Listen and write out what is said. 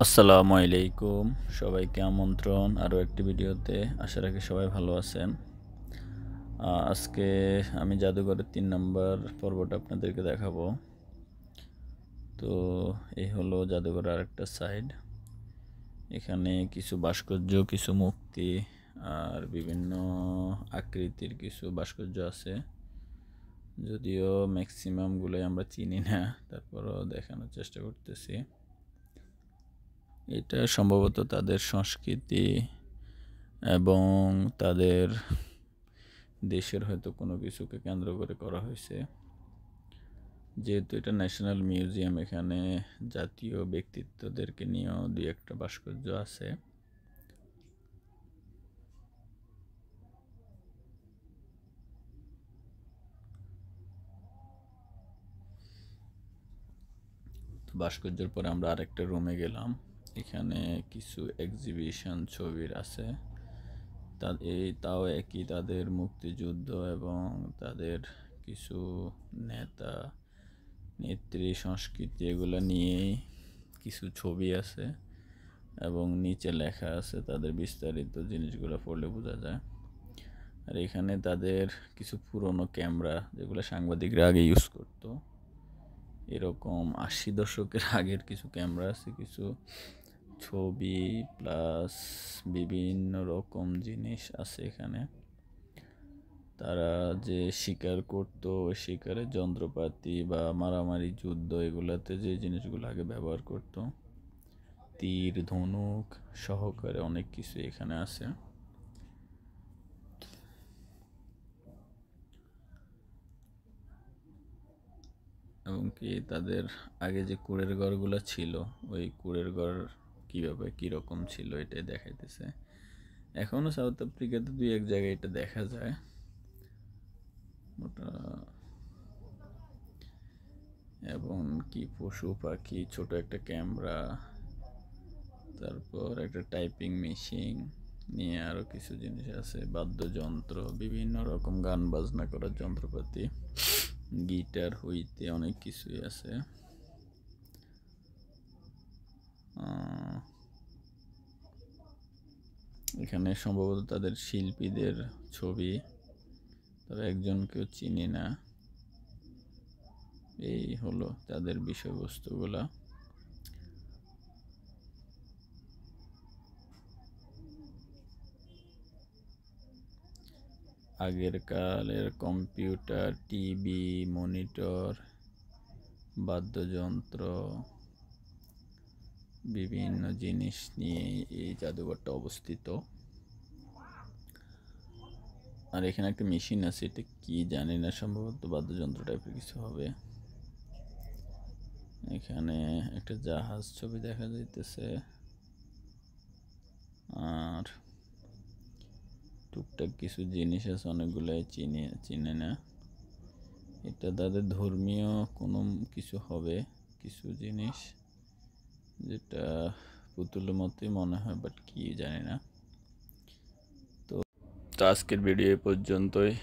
আসসালামু আলাইকুম, সবাইকে আমন্ত্রণ আরও একটি ভিডিওতে। আশা রাখি সবাই ভালো আছেন। আজকে আমি জাদুঘরের ৩ নম্বর পর্বটা আপনাদেরকে দেখাবো। তো এই হলো জাদুঘরের আরেকটা সাইড। এখানে কিছু ভাস্কর্য, কিছু মূর্তি আর বিভিন্ন আকৃতির কিছু ভাস্কর্য আছে, যদিও ম্যাক্সিমামগুলোই আমরা চিনি না, তারপরও দেখানোর চেষ্টা করতেছি। এটা সম্ভবত তাদের সংস্কৃতি এবং তাদের দেশের হয়তো কোনো কিছুকে কেন্দ্র করে করা হয়েছে। যেহেতু এটা ন্যাশনাল মিউজিয়াম, এখানে জাতীয় ব্যক্তিত্বদেরকে নিয়েও দুই একটা ভাস্কর্য আছে। তো ভাস্কর্যের পরে আমরা আরেকটা রুমে গেলাম। এখানে কিছু এক্সিবিশন ছবির আছে। তাও একই, তাদের মুক্তিযুদ্ধ এবং তাদের কিছু নেতা নেত্রী সংস্কৃতি এগুলো নিয়েই কিছু ছবি আছে এবং নিচে লেখা আছে তাদের বিস্তারিত জিনিসগুলো পড়লে বোঝা যায়। আর এখানে তাদের কিছু পুরনো ক্যামেরা, যেগুলো সাংবাদিকরা আগে ইউজ করতো, এরকম ৮০ দশকের আগের কিছু ক্যামেরা আছে, কিছু ছবি প্লাস বিভিন্ন রকম জিনিস আছে এখানে। তারা যে শিকার করতো, ওই শিকারের যন্ত্রপাতি বা মারামারি যুদ্ধ এগুলাতে যে জিনিসগুলো আগে ব্যবহার করতো, তীর ধনুক সহকারে অনেক কিছু এখানে আছে। এবং কি তাদের আগে যে কুড়ের ঘরগুলো ছিল, ওই কুড়ের ঘর কীভাবে কীরকম ছিল এটাই দেখাইতেছে। এখনও সাউথ আফ্রিকাতে দুই এক জায়গায় এটা দেখা যায়। ওটা এবং কি পশু পাখি, ছোট একটা ক্যামেরা, তারপর একটা টাইপিং মেশিন নিয়ে আরও কিছু জিনিস আছে, বাদ্যযন্ত্র, বিভিন্ন রকম গান বাজনা করার যন্ত্রপাতি, গিটার হইতে অনেক কিছুই আছে। এখানে সম্ভবত তাদের শিল্পীদের ছবি, তবে একজনকেও চিনি না। এই হলো তাদের বিষয়বস্তুগুলা। আগের কালের কম্পিউটার, টিভি, মনিটর, বাদ্যযন্ত্র, বিভিন্ন জিনিস নিয়ে এই জাদুঘরটা অবস্থিত। আর এখানে একটা মেশিন আছে, এটা কি জানি না, সম্ভবত বাদ্যযন্ত্র টাইপের কিছু হবে। এখানে একটা জাহাজ ছবি দেখা যাইতেছে, আর টুকটাক কিছু জিনিস আছে, অনেকগুলাই চিনে না। এটা তাদের ধর্মীয় কোনো কিছু হবে, কিছু জিনিস যেটা পুতুলের মতোই মনে হয়, বাট কি জানি না। তো আজকের ভিডিও এই পর্যন্তই।